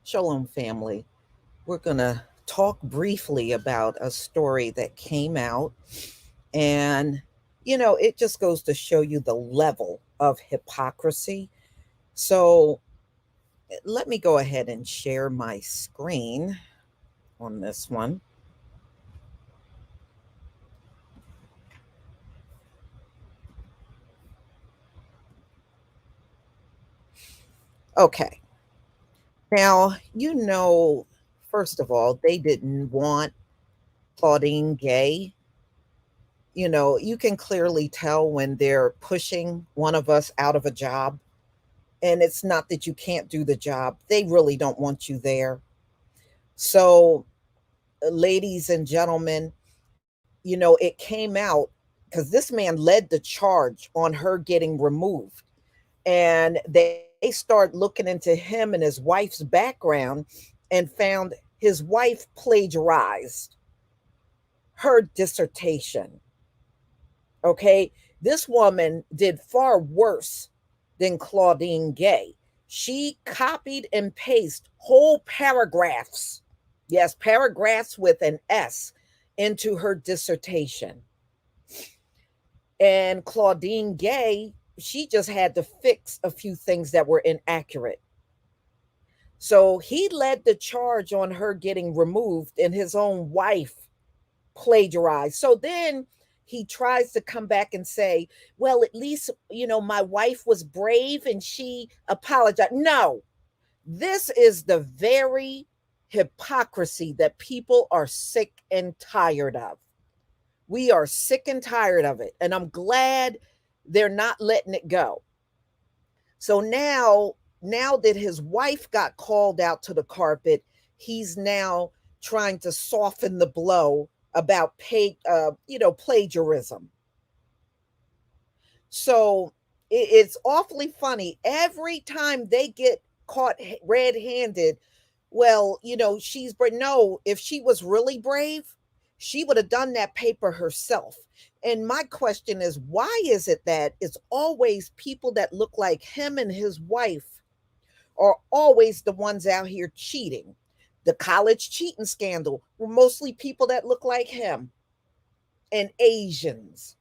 Shalom, family. We're going to talk briefly about a story that came out. And, it just goes to show you the level of hypocrisy. So let me go ahead and share my screen on this one. Okay. Now, first of all, they didn't want Claudine Gay. You can clearly tell when they're pushing one of us out of a job. And it's not that you can't do the job, they really don't want you there. So, ladies and gentlemen, it came out because this man led the charge on her getting removed. And they start looking into him and his wife's background and found his wife plagiarized her dissertation. Okay. This woman did far worse than Claudine Gay. She copied and pasted whole paragraphs, yes, paragraphs with an S, into her dissertation. And Claudine Gay, she just had to fix a few things that were inaccurate. So he led the charge on her getting removed, and his own wife plagiarized. So then he tries to come back and say, well, at least, my wife was brave and she apologized. No, this is the very hypocrisy that people are sick and tired of. We are sick and tired of it. And I'm glad they're not letting it go. So now that his wife got called out to the carpet, he's now trying to soften the blow about plagiarism. So it's awfully funny. Every time they get caught red handed, well, but no, if she was really brave, she would have done that paper herself. And my question is, why is it that it's always people that look like him and his wife are always the ones out here cheating? The college cheating scandal were mostly people that look like him and Asians.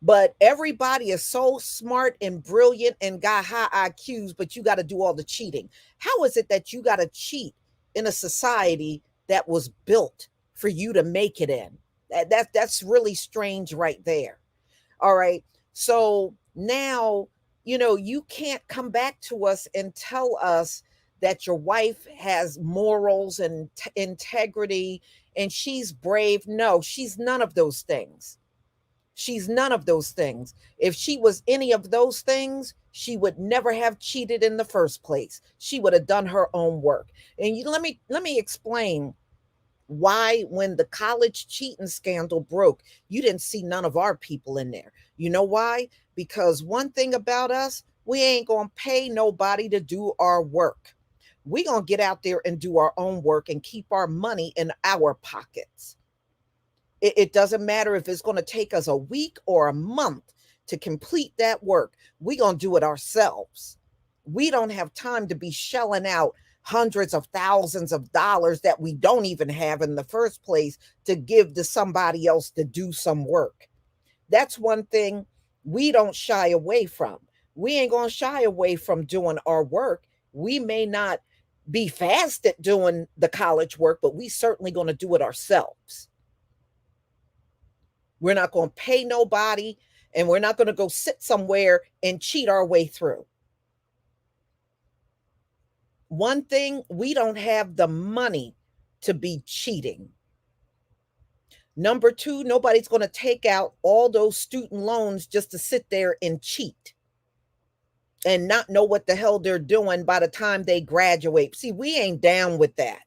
But everybody is so smart and brilliant and got high IQs, but you got to do all the cheating. How is it that you got to cheat in a society that was built for you to make it in? That's really strange right there. All right. So now, you can't come back to us and tell us that your wife has morals and integrity and she's brave. No, she's none of those things. She's none of those things. If she was any of those things, she would never have cheated in the first place. She would have done her own work. And let me explain why when the college cheating scandal broke, you didn't see none of our people in there. You know why? Because one thing about us, we ain't going to pay nobody to do our work. We going to get out there and do our own work and keep our money in our pockets. It doesn't matter if it's going to take us a week or a month to complete that work. We're going to do it ourselves. We don't have time to be shelling out hundreds of thousands of dollars that we don't even have in the first place to give to somebody else to do some work. That's one thing we don't shy away from. We ain't going to shy away from doing our work. We may not be fast at doing the college work, but we certainly going to do it ourselves. We're not going to pay nobody, and we're not going to go sit somewhere and cheat our way through. One thing, we don't have the money to be cheating. Number two, nobody's going to take out all those student loans just to sit there and cheat and not know what the hell they're doing by the time they graduate. See, we ain't down with that.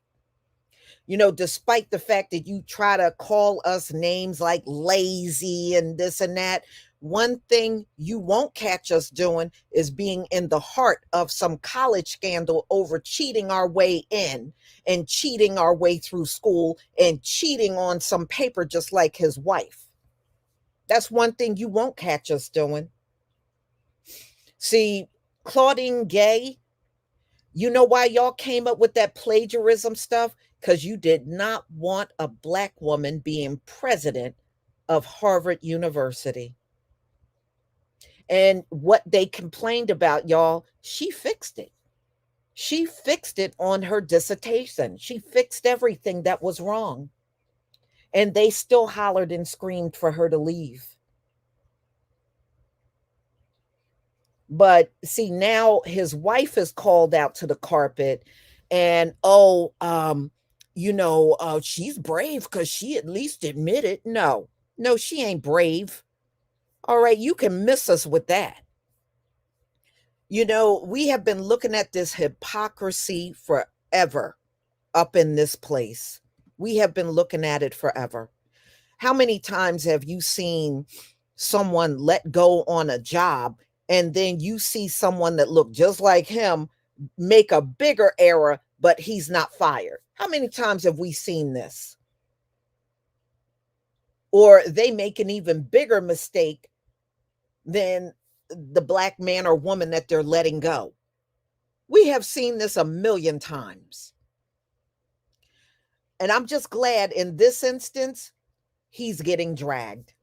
Despite the fact that you try to call us names like lazy and this and that, one thing you won't catch us doing is being in the heart of some college scandal over cheating our way in and cheating our way through school and cheating on some paper just like his wife. That's one thing you won't catch us doing. See, Claudine Gay, you know why y'all came up with that plagiarism stuff? Because you did not want a black woman being president of Harvard University. And what they complained about, y'all, she fixed it. She fixed it on her dissertation. She fixed everything that was wrong. And they still hollered and screamed for her to leave. But see, now his wife is called out to the carpet and, she's brave because she at least admitted. No, she ain't brave. All right, you can miss us with that. We have been looking at this hypocrisy forever up in this place. We have been looking at it forever. How many times have you seen someone let go on a job and then you see someone that looked just like him make a bigger error, but he's not fired? How many times have we seen this? Or they make an even bigger mistake than the black man or woman that they're letting go. We have seen this a million times. And I'm just glad in this instance, he's getting dragged.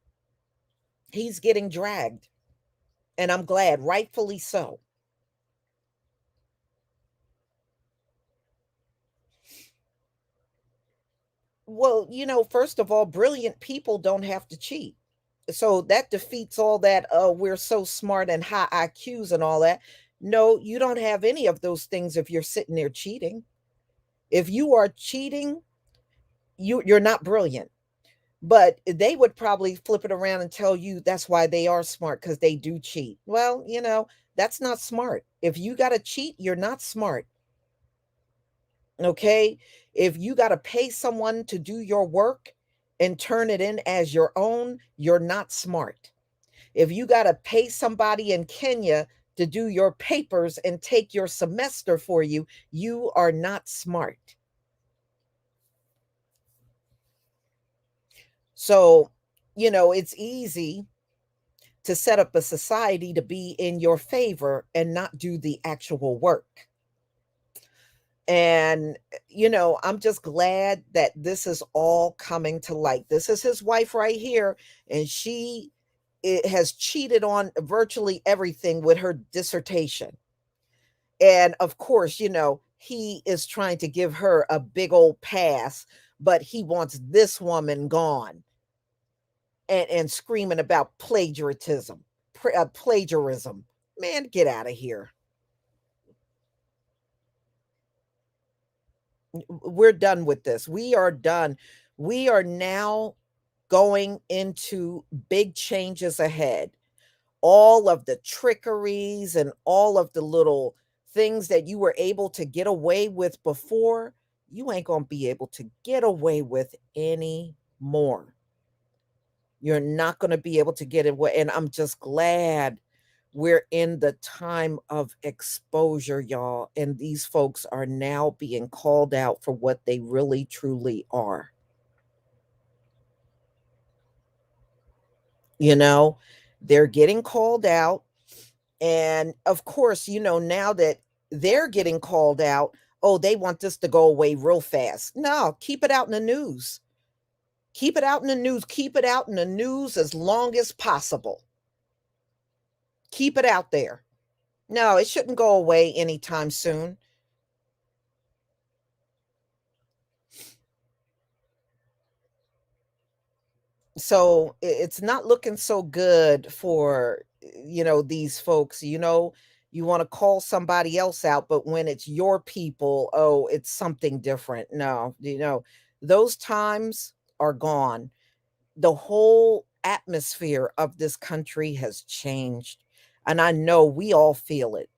He's getting dragged. And I'm glad, rightfully so. Well, first of all, brilliant people don't have to cheat. So that defeats all that, we're so smart and high IQs and all that. No, you don't have any of those things if you're sitting there cheating. If you are cheating, you're not brilliant. But they would probably flip it around and tell you that's why they are smart, because they do cheat. Well, that's not smart. If you got to cheat, you're not smart. Okay? If you got to pay someone to do your work and turn it in as your own, you're not smart. If you got to pay somebody in Kenya to do your papers and take your semester for you, you are not smart. So, it's easy to set up a society to be in your favor and not do the actual work. And, I'm just glad that this is all coming to light. This is his wife right here, and she has cheated on virtually everything with her dissertation. And of course, he is trying to give her a big old pass, but he wants this woman gone and screaming about plagiarism. Man, get out of here. We're done with this. We are done. We are now going into big changes ahead. All of the trickeries and all of the little things that you were able to get away with before, you ain't going to be able to get away with anymore. You're not going to be able to get away. And I'm just glad we're in the time of exposure, y'all. And these folks are now being called out for what they really truly are. You know, they're getting called out. And of course, now that they're getting called out, oh, they want this to go away real fast. No, keep it out in the news. Keep it out in the news. Keep it out in the news as long as possible. Keep it out there. No, it shouldn't go away anytime soon. So it's not looking so good for these folks. You want to call somebody else out, but when it's your people, oh, it's something different. No, those times are gone. The whole atmosphere of this country has changed, and I know we all feel it.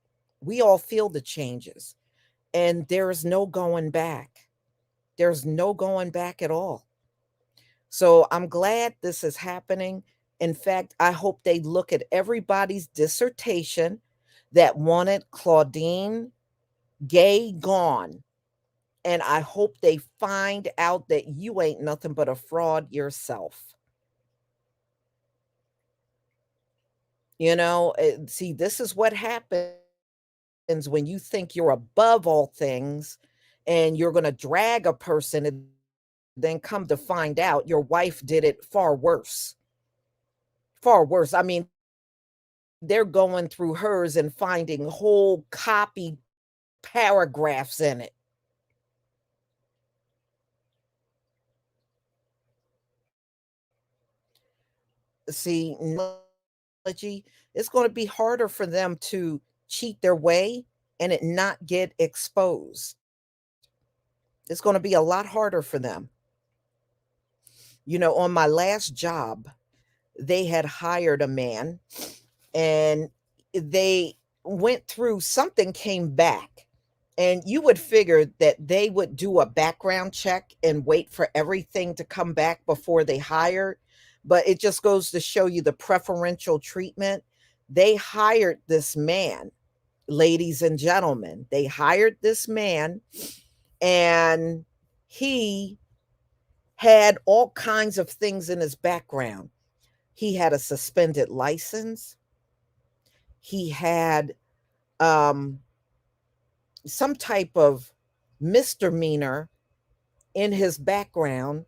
We all feel the changes, and there is no going back. There's no going back at all. So I'm glad this is happening. In fact, I hope they look at everybody's dissertation that wanted Claudine Gay gone. And I hope they find out that you ain't nothing but a fraud yourself. See, this is what happens when you think you're above all things and you're going to drag a person and then come to find out your wife did it far worse. Far worse. I mean, they're going through hers and finding whole copy paragraphs in it. See, technology, it's going to be harder for them to cheat their way and it not get exposed. It's going to be a lot harder for them. On my last job, they had hired a man and they went through something came back. And you would figure that they would do a background check and wait for everything to come back before they hired. But it just goes to show you the preferential treatment. They hired this man, ladies and gentlemen. They hired this man, and he had all kinds of things in his background. He had a suspended license. He had um, some type of misdemeanor in his background.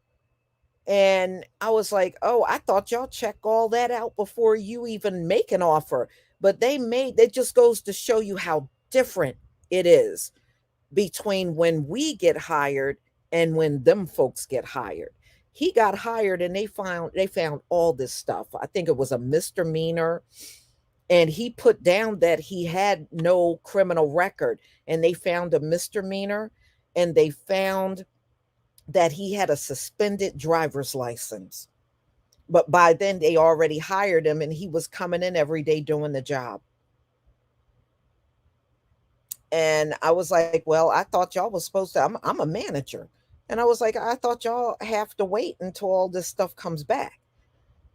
And I was like, oh, I thought y'all check all that out before you even make an offer. But that just goes to show you how different it is between when we get hired and when them folks get hired. He got hired and they found all this stuff. I think it was a misdemeanor, and he put down that he had no criminal record, and they found a misdemeanor, and they found that he had a suspended driver's license. But by then they already hired him and he was coming in every day doing the job. And I was like, well, I thought y'all was supposed to, I'm a manager. And I was like, I thought y'all have to wait until all this stuff comes back.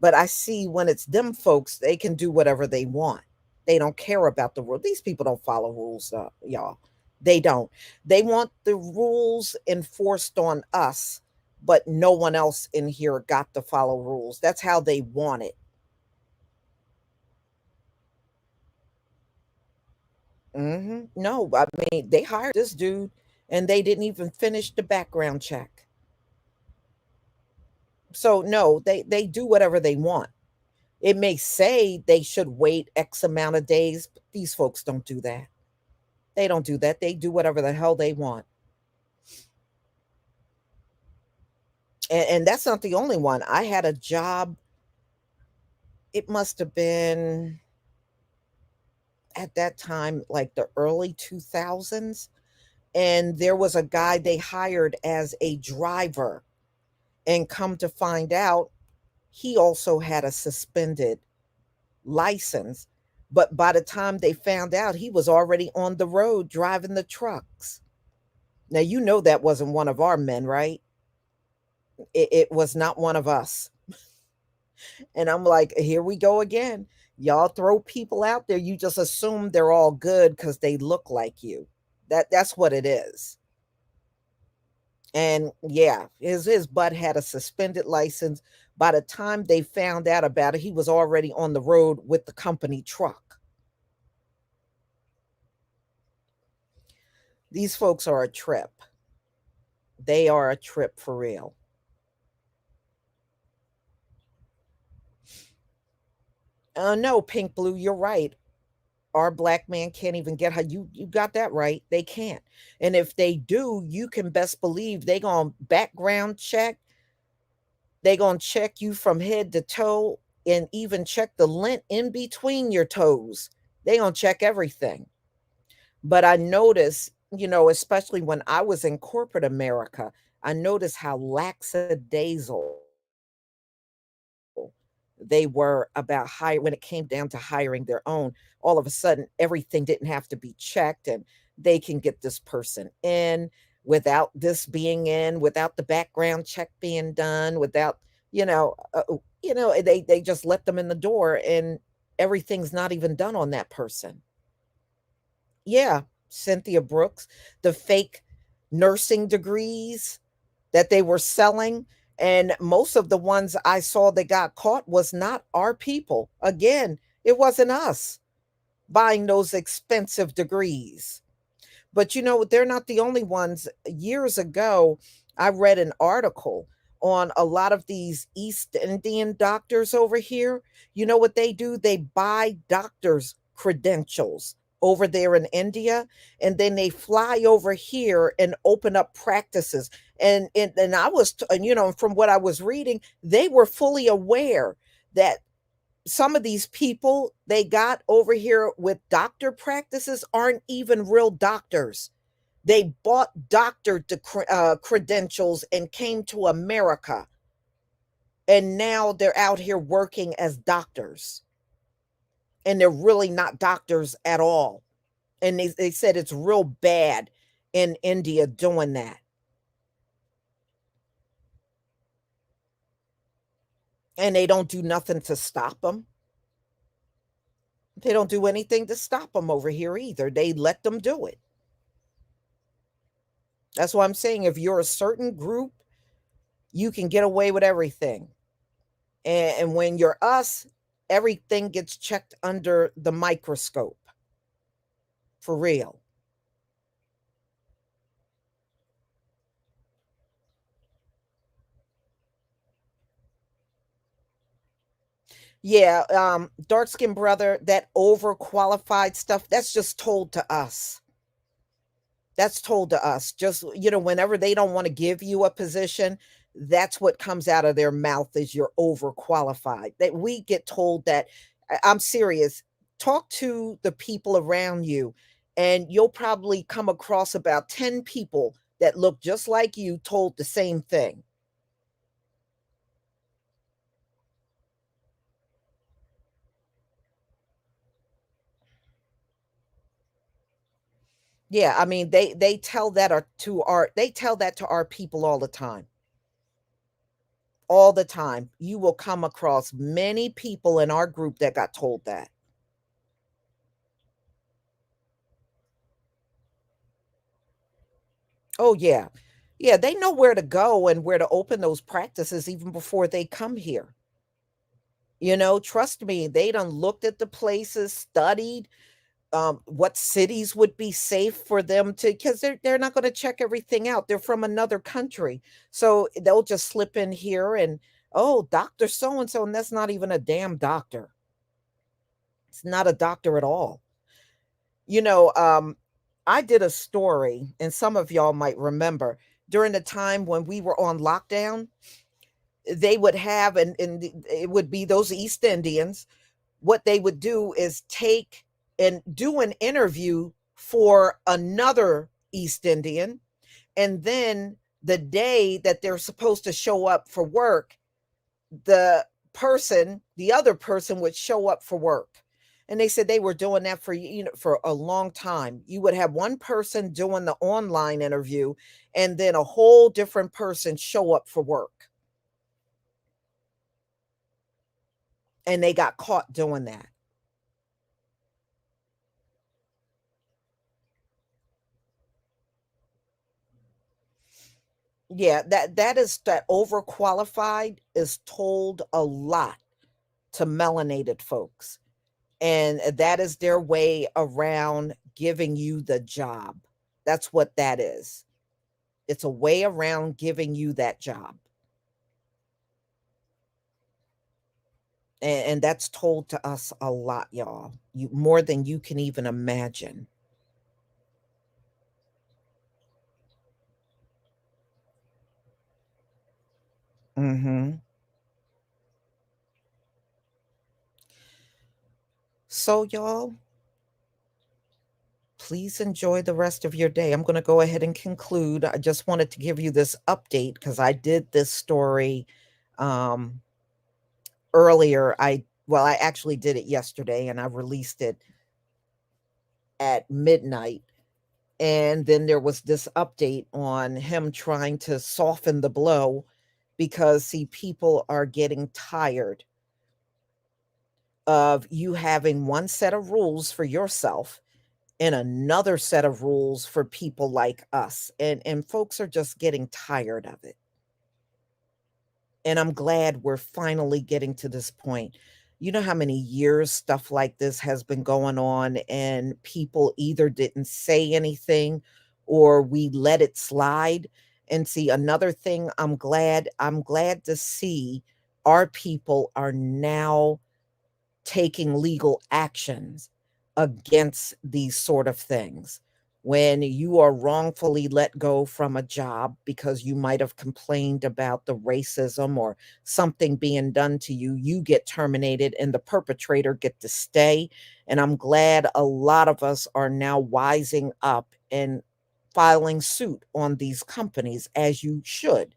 But I see when it's them folks, they can do whatever they want. They don't care about the rule. These people don't follow rules, y'all. They don't. They want the rules enforced on us, but no one else in here got to follow rules. That's how they want it. No, I mean, they hired this dude and they didn't even finish the background check. So no, they do whatever they want. It may say they should wait X amount of days, but these folks don't do that. They don't do that. They do whatever the hell they want. And that's not the only one. I had a job, it must have been at that time, like the early 2000s. And there was a guy they hired as a driver. And come to find out, he also had a suspended license. But by the time they found out, he was already on the road driving the trucks. Now, you know that wasn't one of our men, right? It was not one of us. And I'm like, here we go again. Y'all throw people out there. You just assume they're all good because they look like you. That's what it is. And yeah, his butt had a suspended license. By the time they found out about it, he was already on the road with the company truck. These folks are a trip. They are a trip for real. No, Pink Blue, you're right. Our black man can't even get how you got that right. They can't. And if they do, you can best believe they gonna background check. They gonna check you from head to toe and even check the lint in between your toes. They gonna check everything. But I notice, especially when I was in corporate America, I noticed how lackadaisical they were about hire when it came down to hiring their own. All of a sudden, everything didn't have to be checked, and they can get this person in without this being in, without the background check being done, without they just let them in the door, and everything's not even done on that person. Yeah, Cynthia Brooks, the fake nursing degrees that they were selling. And most of the ones I saw that got caught was not our people. Again, it wasn't us buying those expensive degrees. But they're not the only ones. Years ago, I read an article on a lot of these East Indian doctors over here. You know what they do? They buy doctors' credentials over there in India, and then they fly over here and open up practices. And I was, and, from what I was reading, they were fully aware that some of these people they got over here with doctor practices aren't even real doctors. They bought credentials and came to America, and now they're out here working as doctors, and they're really not doctors at all. And they said it's real bad in India doing that, and they don't do nothing to stop them. They don't do anything to stop them over here either. They let them do it. That's why I'm saying if you're a certain group, you can get away with everything. And when you're us, everything gets checked under the microscope for real. Yeah, dark skinned brother, that overqualified stuff, that's just told to us. That's told to us. Just, whenever they don't want to give you a position, that's what comes out of their mouth is you're overqualified. That we get told that. I'm serious. Talk to the people around you, and you'll probably come across about 10 people that look just like you told the same thing. Yeah, I mean, they tell that they tell that to our people all the time. All the time. You will come across many people in our group that got told that. Oh, yeah. Yeah, they know where to go and where to open those practices even before they come here. You know, trust me, they done looked at the places, studied, what cities would be safe for them to, because they're not gonna check everything out. They're from another country. So they'll just slip in here and, "Oh, doctor so and so," and that's not even a damn doctor. It's not a doctor at all. You know, I did a story, and some of y'all might remember, during the time when we were on lockdown, they would have, it would be those East Indians. What they would do is take and do an interview for another East Indian, and then the day that they're supposed to show up for work, the other person would show up for work. And they said they were doing that for, for a long time. You would have one person doing the online interview and then a whole different person show up for work. And they got caught doing that. Yeah, that overqualified is told a lot to melanated folks. And that is their way around giving you the job. That's what that is. It's a way around giving you that job. And that's told to us a lot, y'all. You more than you can even imagine. Mhm. So y'all, please enjoy the rest of your day. I'm going to go ahead and conclude. I just wanted to give you this update because I did this story um, earlier. I actually did it yesterday and I released it at midnight. And then there was this update on him trying to soften the blow because, see, people are getting tired of you having one set of rules for yourself and another set of rules for people like us, and folks are just getting tired of it. And I'm glad we're finally getting to this point. You know how many years stuff like this has been going on and people either didn't say anything or we let it slide. And see, another thing, I'm glad to see our people are now taking legal actions against these sort of things. When you are wrongfully let go from a job because you might have complained about the racism or something being done to you, you get terminated and the perpetrator get to stay. And I'm glad a lot of us are now wising up and filing suit on these companies, as you should.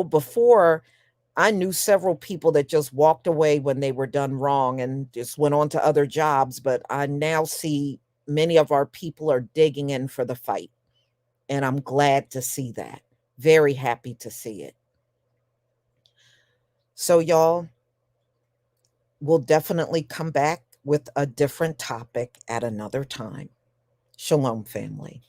Before, I knew several people that just walked away when they were done wrong and just went on to other jobs, but I now see many of our people are digging in for the fight, and I'm glad to see that. Very happy to see it. So, y'all, we'll definitely come back with a different topic at another time. Shalom, family.